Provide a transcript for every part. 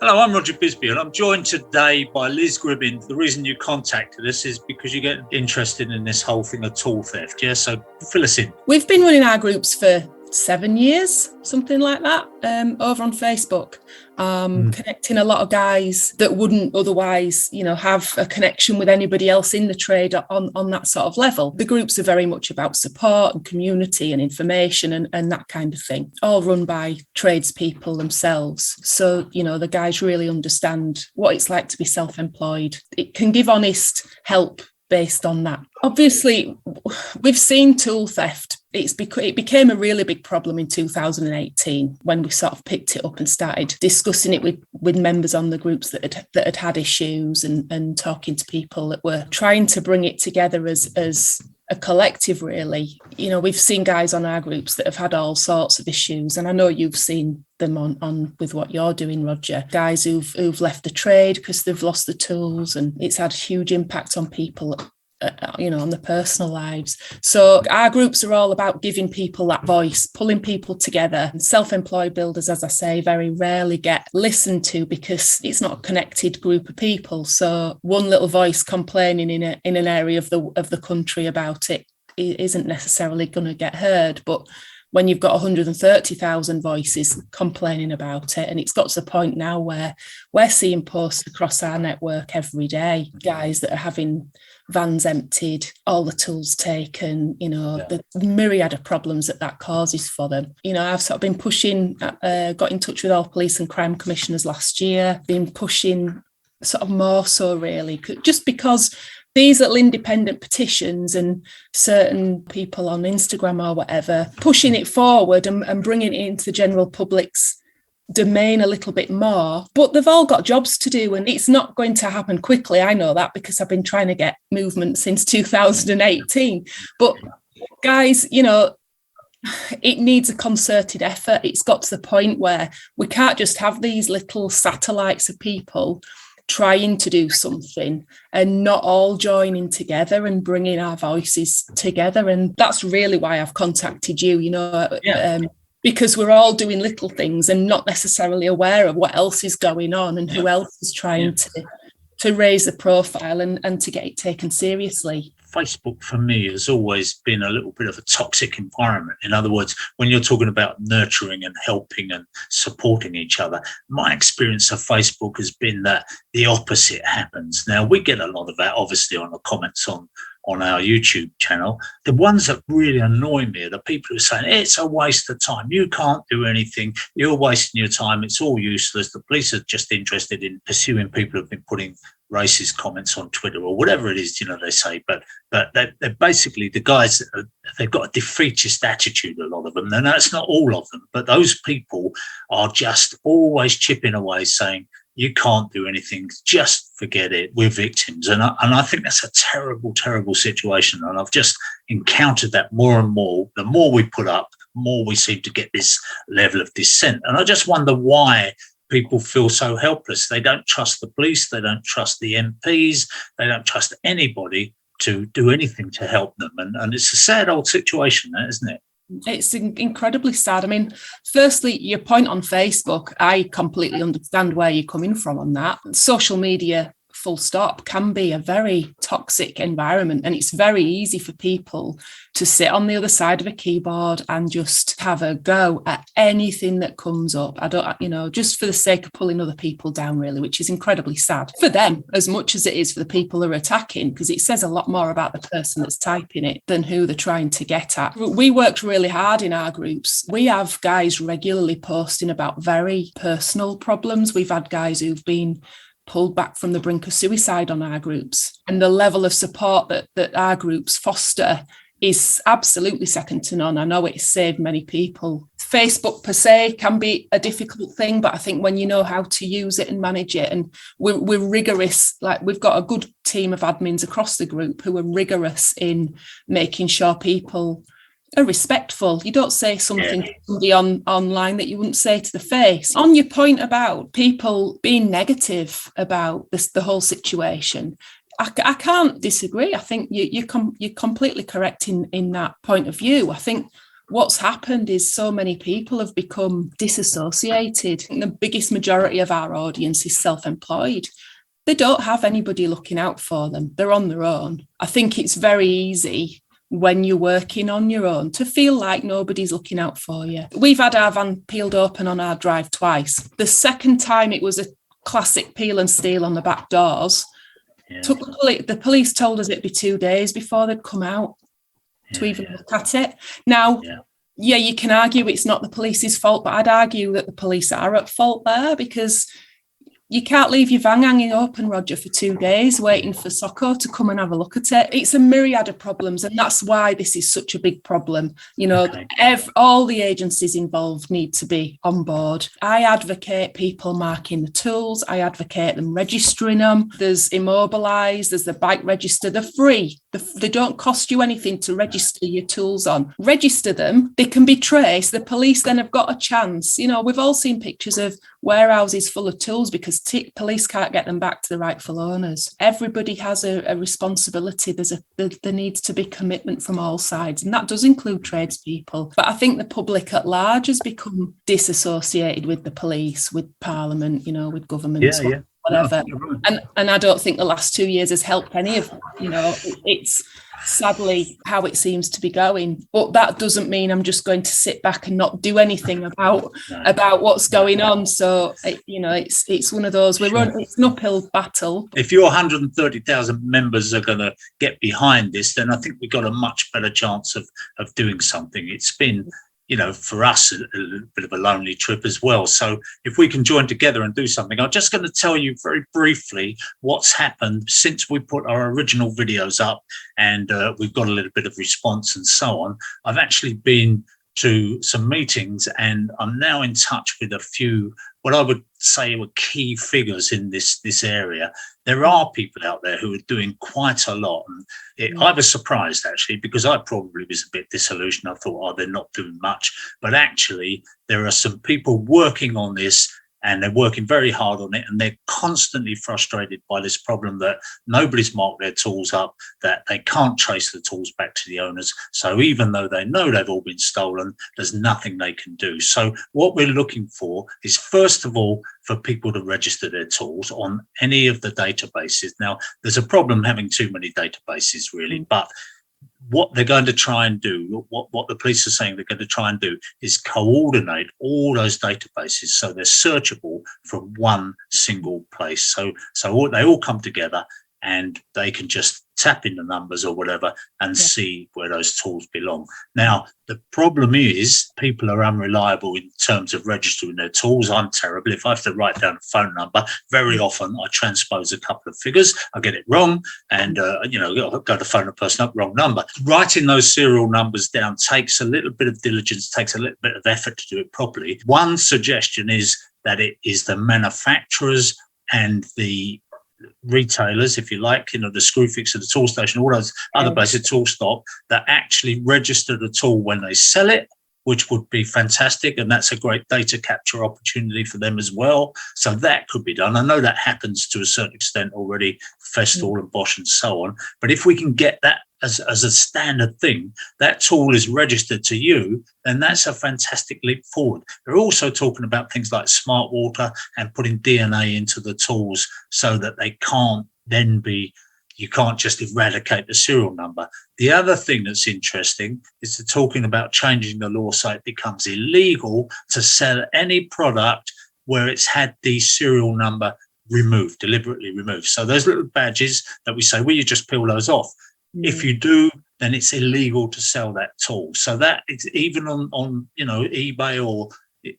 Hello, I'm Roger Bisbee and I'm joined today by Liz Gribbin. The reason you contacted us is because you get interested in this whole thing of tool theft, yeah? So fill us in. We've been running our groups for 7 years, something like that, over on Facebook, connecting a lot of guys that wouldn't otherwise, have a connection with anybody else in the trade on that sort of level. The groups are very much about support and community and information and that kind of thing, all run by tradespeople themselves. So, the guys really understand what it's like to be self-employed. It can give honest help based on that. Obviously, we've seen tool theft. It became a really big problem in 2018 when we sort of picked it up and started discussing it with members on the groups that had issues and talking to people that were trying to bring it together as a collective, really. We've seen guys on our groups that have had all sorts of issues, and I know you've seen them on with what you're doing, Roger. Guys who've left the trade because they've lost the tools, and it's had huge impact on people, on the personal lives. So our groups are all about giving people that voice, pulling people together. Self-employed builders, as I say, very rarely get listened to because it's not a connected group of people. So one little voice complaining in an area of the country about it isn't necessarily going to get heard. But when you've got 130,000 voices complaining about it, and it's got to the point now where we're seeing posts across our network every day, guys that are having vans emptied, all the tools taken, the myriad of problems that causes for them. I've sort of been pushing, got in touch with all police and crime commissioners last year, been pushing sort of more so really, just because these little independent petitions and certain people on Instagram or whatever, pushing it forward and bringing it into the general public's domain a little bit more, but they've all got jobs to do and it's not going to happen quickly. I know that because I've been trying to get movement since 2018. But guys, it needs a concerted effort. It's got to the point where we can't just have these little satellites of people trying to do something and not all joining together and bringing our voices together. And that's really why I've contacted you, because we're all doing little things and not necessarily aware of what else is going on and who else is trying to raise the profile and to get it taken seriously. Facebook for me has always been a little bit of a toxic environment. In other words, when you're talking about nurturing and helping and supporting each other, my experience of Facebook has been that the opposite happens. Now, we get a lot of that, obviously, on the comments on our YouTube channel. The ones that really annoy me are the people who are saying, it's a waste of time. You can't do anything. You're wasting your time. It's all useless. The police are just interested in pursuing people who've been putting racist comments on Twitter or whatever it is, they say. But they're basically the guys, they've got a defeatist attitude, a lot of them. And that's not all of them, but those people are just always chipping away saying, you can't do anything, just forget it, we're victims. And I think that's a terrible, terrible situation. And I've just encountered that more and more. The more we put up, the more we seem to get this level of dissent. And I just wonder why people feel so helpless. They don't trust the police, they don't trust the MPs, they don't trust anybody to do anything to help them. And it's a sad old situation, isn't it? It's incredibly sad. I mean, firstly, your point on Facebook, I completely understand where you're coming from on that. Social media, full stop, can be a very toxic environment, and it's very easy for people to sit on the other side of a keyboard and just have a go at anything that comes up. Just for the sake of pulling other people down, really, which is incredibly sad for them as much as it is for the people who are attacking, because it says a lot more about the person that's typing it than who they're trying to get at. We worked really hard in our groups. We have guys regularly posting about very personal problems. We've had guys who've been pulled back from the brink of suicide on our groups, and the level of support that our groups foster is absolutely second to none. I know it's saved many people. Facebook per se can be a difficult thing, but I think when you know how to use it and manage it, and we're rigorous, like we've got a good team of admins across the group who are rigorous in making sure people are respectful. You don't say something to somebody online that you wouldn't say to the face. On your point about people being negative about the whole situation, I can't disagree. I think you're completely correct in that point of view. I think what's happened is so many people have become disassociated. The biggest majority of our audience is self-employed. They don't have anybody looking out for them. They're on their own. I think it's very easy when you're working on your own to feel like nobody's looking out for you. We've had our van peeled open on our drive twice. The second time it was a classic peel and steal on the back doors. Yeah. The police told us it'd be 2 days before they'd come out to even look at it. Now, you can argue it's not the police's fault, but I'd argue that the police are at fault there, because you can't leave your van hanging open, Roger, for 2 days waiting for Socco to come and have a look at it. It's a myriad of problems, and that's why this is such a big problem. You know, all the agencies involved need to be on board. I advocate people marking the tools. I advocate them registering them. There's Immobilise, there's the bike register. They're free. They don't cost you anything to register your tools on. Register them. They can be traced. The police then have got a chance. You know, we've all seen pictures of warehouses full of tools because police can't get them back to the rightful owners. Everybody has a responsibility. There needs to be commitment from all sides, and that does include tradespeople. But I think the public at large has become disassociated with the police, with Parliament, you know, with governments, whatever. No, and I don't think the last 2 years has helped any of, you know, it's sadly how it seems to be going. But that doesn't mean I'm just going to sit back and not do anything about what's going on. So it's one of those, it's an uphill battle. If your 130,000 members are going to get behind this, then I think we've got a much better chance of doing something. It's been, you know, for us, a little bit of a lonely trip as well. So if we can join together and do something, I'm just going to tell you very briefly what's happened since we put our original videos up, and we've got a little bit of response and so on. I've actually been to some meetings, and I'm now in touch with a few, what I would say were key figures in this area. There are people out there who are doing quite a lot. And I was surprised, actually, because I probably was a bit disillusioned. I thought, they're not doing much. But actually, there are some people working on this, and they're working very hard on it, and they're constantly frustrated by this problem that nobody's marked their tools up, that they can't trace the tools back to the owners. So even though they know they've all been stolen, there's nothing they can do. So what we're looking for is, first of all, for people to register their tools on any of the databases. Now, there's a problem having too many databases, really, but what they're going to try and do, what the police are saying they're going to try and do, is coordinate all those databases so they're searchable from one single place. So they all come together, and they can just tap in the numbers or whatever and see where those tools belong. Now, the problem is people are unreliable in terms of registering their tools. I'm terrible. If I have to write down a phone number, very often I transpose a couple of figures, I get it wrong, and go to phone a person up, wrong number. Writing those serial numbers down takes a little bit of diligence, takes a little bit of effort to do it properly. One suggestion is that it is the manufacturers and the retailers, if you like, the Screwfix and the tool station, all those other basic tool stock, that actually register the tool when they sell it, which would be fantastic. And that's a great data capture opportunity for them as well. So that could be done. I know that happens to a certain extent already, Festool and Bosch and so on. But if we can get that as a standard thing, that tool is registered to you, then that's a fantastic leap forward. They're also talking about things like smart water and putting DNA into the tools so that they can't then be, you can't just eradicate the serial number. The other thing that's interesting is they're talking about changing the law so it becomes illegal to sell any product where it's had the serial number removed, deliberately removed. So those little badges that we say, will you just peel those off? If you do, then it's illegal to sell that tool. So that it's even on eBay or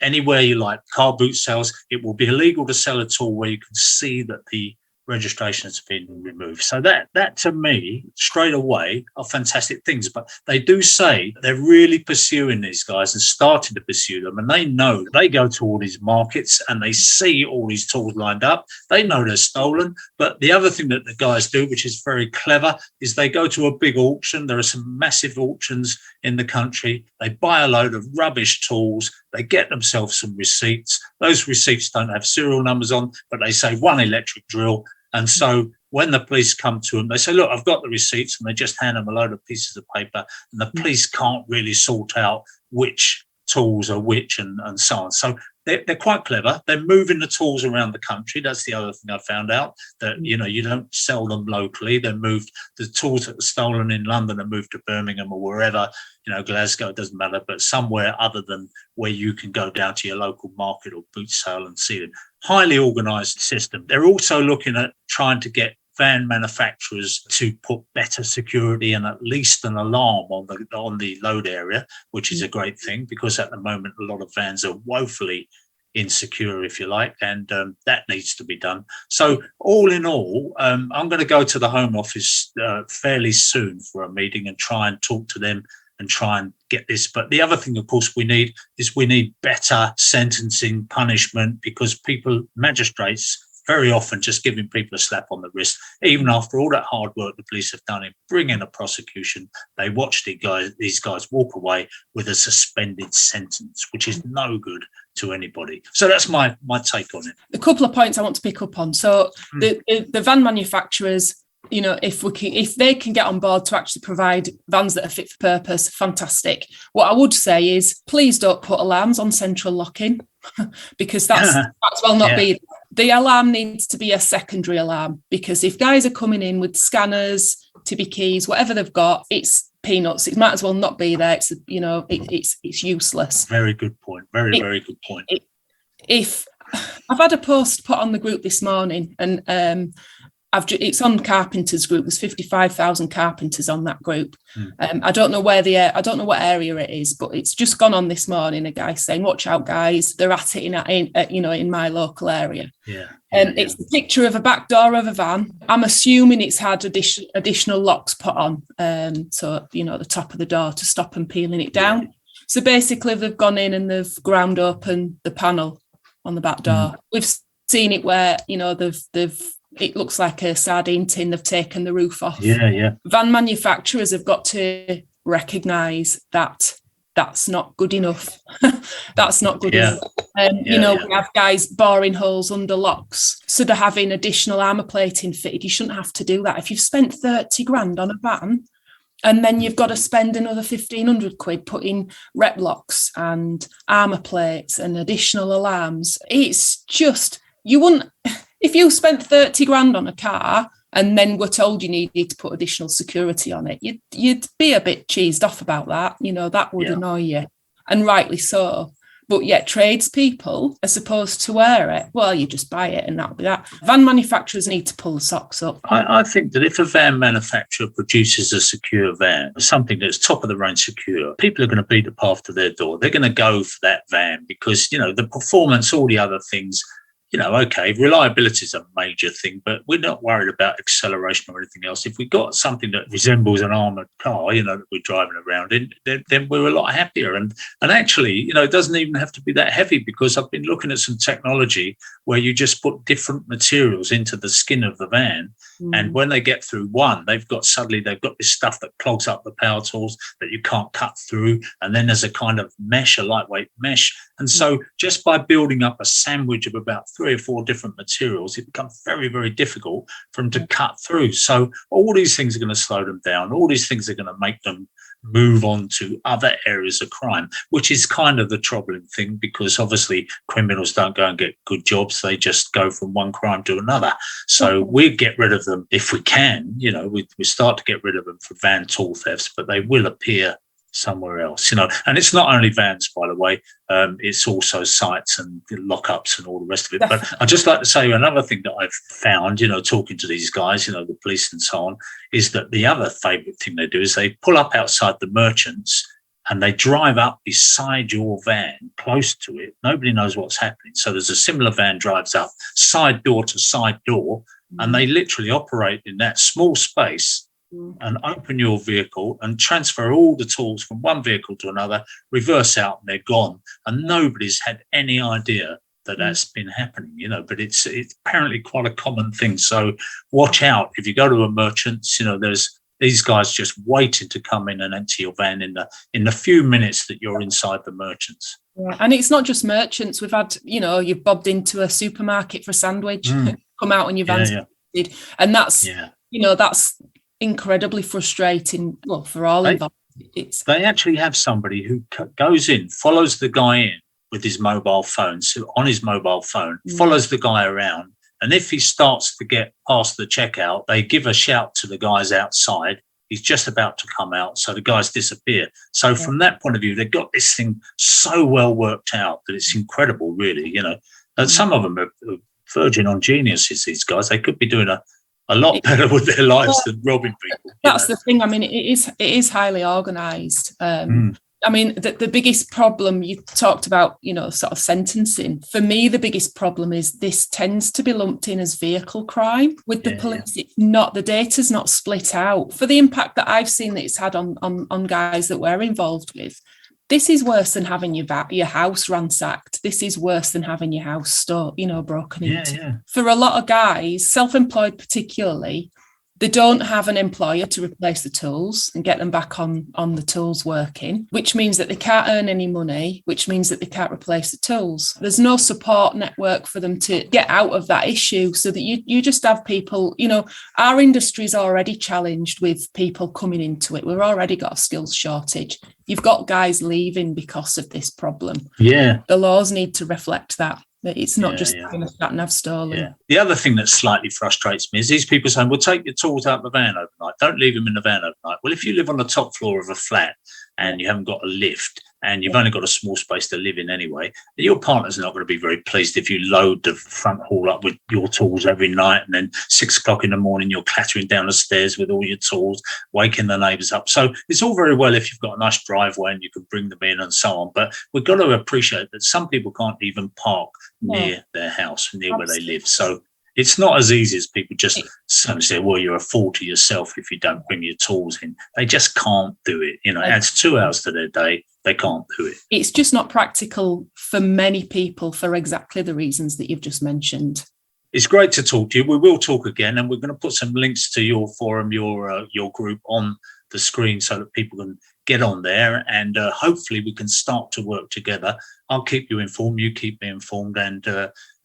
anywhere you like, car boot sales, it will be illegal to sell a tool where you can see that the registration has been removed. So that to me, straight away, are fantastic things. But they do say they're really pursuing these guys and starting to pursue them. And they know they go to all these markets and they see all these tools lined up. They know they're stolen. But the other thing that the guys do, which is very clever, is they go to a big auction. There are some massive auctions in the country. They buy a load of rubbish tools. They get themselves some receipts. Those receipts don't have serial numbers on, but they say one electric drill. And so when the police come to them, they say, look, I've got the receipts, and they just hand them a load of pieces of paper, and the police can't really sort out which tools are which and so on. So they're quite clever. They're moving the tools around the country. That's the other thing I found out, that, you know, you don't sell them locally. They're moved, the tools that were stolen in London are moved to Birmingham or wherever, you know, Glasgow, it doesn't matter, but somewhere other than where you can go down to your local market or boot sale and see them. Highly organised system. They're also looking at trying to get van manufacturers to put better security and at least an alarm on the load area, which is a great thing, because at the moment a lot of vans are woefully insecure, if you like, and that needs to be done. So all in all, I'm going to go to the Home Office fairly soon for a meeting and try and talk to them and try and get this. But the other thing, of course, we need better sentencing, punishment, because magistrates very often just giving people a slap on the wrist, even after all that hard work the police have done in bringing a prosecution, they watch these guys walk away with a suspended sentence, which is no good to anybody. So that's my take on it. A couple of points I want to pick up on. So the van manufacturers, you know, if they can get on board to actually provide vans that are fit for purpose, fantastic. What I would say is, please don't put alarms on central locking, because that's well not be. The alarm needs to be a secondary alarm, because if guys are coming in with scanners, tibby keys, whatever they've got, it's peanuts. It might as well not be there. It's, you know, it's useless. Very good point. Very good point. If I've had a post put on the group this morning, and it's on Carpenters group. There's 55,000 carpenters on that group. I don't know what area it is, but it's just gone on this morning. A guy saying, "Watch out, guys! They're at it in my local area." It's a picture of a back door of a van. I'm assuming it's had additional locks put on, so you know, the top of the door to stop them peeling it down. So basically, they've gone in and they've ground open the panel on the back door. We've seen it where, you know, they've it looks like a sardine tin. They've taken the roof off. Van manufacturers have got to recognise that that's not good enough. That's not good enough. We have guys boring holes under locks, so they're having additional armour plating fitted. You shouldn't have to do that. If you've spent 30 grand on a van, and then you've got to spend another 1,500 quid putting rep locks and armour plates and additional alarms, it's just, you wouldn't. If you spent 30 grand on a car and then were told you needed to put additional security on it, you'd be a bit cheesed off about that. You know, that would annoy you, and rightly so. But yet tradespeople are supposed to wear it. Well, you just buy it and that'll be that. Van manufacturers need to pull the socks up. I think that if a van manufacturer produces a secure van, something that's top of the range secure, people are going to beat the path to their door. They're going to go for that van because, you know, the performance, all the other things, you know, okay, reliability is a major thing, but we're not worried about acceleration or anything else. If we got something that resembles an armoured car, you know, that we're driving around in, then we're a lot happier. And actually, you know, it doesn't even have to be that heavy, because I've been looking at some technology where you just put different materials into the skin of the van. And when they get through one, they've got this stuff that clogs up the power tools that you can't cut through. And then there's a kind of mesh, a lightweight mesh. And so just by building up a sandwich of about 3 or 4 different materials, it becomes very, very difficult for them to cut through. So all these things are going to slow them down. All these things are going to make them move on to other areas of crime, which is kind of the troubling thing, because obviously criminals don't go and get good jobs. They just go from one crime to another. So we get rid of them if we can. You know, we start to get rid of them for van tool thefts, but they will appear somewhere else, you know. And it's not only vans, by the way, it's also sites and lockups and all the rest of it. Definitely. But I'd just like to say another thing that I've found, you know, talking to these guys, you know, the police and so on, is that the other favourite thing they do is they pull up outside the merchants and they drive up beside your van, close to it. Nobody knows what's happening. So there's a similar van drives up side door to side door, and they literally operate in that small space and open your vehicle and transfer all the tools from one vehicle to another, reverse out, and they're gone. And nobody's had any idea that that's been happening, you know, but it's apparently quite a common thing. So watch out. If you go to a merchant's, you know, there's these guys just waiting to come in and empty your van in the few minutes that you're inside the merchants. Yeah. And it's not just merchants. We've had, you know, you've bobbed into a supermarket for a sandwich, come out and your van's emptied. And that's, you know, that's incredibly frustrating, well, for all involved. They actually have somebody who goes in, follows the guy in with his mobile phone, so on his mobile phone, follows the guy around. And if he starts to get past the checkout, they give a shout to the guys outside. He's just about to come out, so the guys disappear. So from that point of view, they've got this thing so well worked out that it's incredible, really. You know, and some of them are verging on geniuses. These guys, they could be doing a lot better with their lives than robbing people. That's the thing. I mean, it is highly organised. I mean, the biggest problem you talked about, you know, sort of sentencing. For me, the biggest problem is this tends to be lumped in as vehicle crime. With the police, it's not, the data's not split out. For the impact that I've seen that it's had on guys that we're involved with, this is worse than having your house ransacked. This is worse than having your house broken into. For a lot of guys, self-employed particularly, they don't have an employer to replace the tools and get them back on the tools working, which means that they can't earn any money, which means that they can't replace the tools. There's no support network for them to get out of that issue, so that you just have people, you know, our industry is already challenged with people coming into it. We've already got a skills shortage. You've got guys leaving because of this problem. Yeah. The laws need to reflect that. It's not just having a sat nav stolen. Yeah. The other thing that slightly frustrates me is these people saying, well, take your tools out of the van overnight. Don't leave them in the van overnight. Well, if you live on the top floor of a flat and you haven't got a lift and you've only got a small space to live in anyway, your partner's not going to be very pleased if you load the front hall up with your tools every night and then 6 o'clock in the morning you're clattering down the stairs with all your tools, waking the neighbours up. So it's all very well if you've got a nice driveway and you can bring them in and so on, but we've got to appreciate that some people can't even park near their house, near where they live. So it's not as easy as people just say, well, you're a fool to yourself if you don't bring your tools in. They just can't do it. You know, it adds 2 hours to their day. They can't do it. It's just not practical for many people for exactly the reasons that you've just mentioned. It's great to talk to you. We will talk again, and we're going to put some links to your forum, your group on the screen so that people can get on there, and hopefully we can start to work together. I'll keep you informed. You keep me informed, and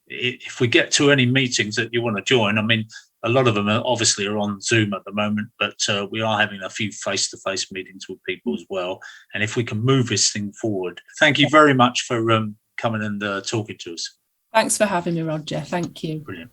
if we get to any meetings that you want to join, I mean, a lot of them are on Zoom at the moment, but we are having a few face-to-face meetings with people as well. And if we can move this thing forward, thank you very much for coming and talking to us. Thanks for having me, Roger. Thank you. Brilliant.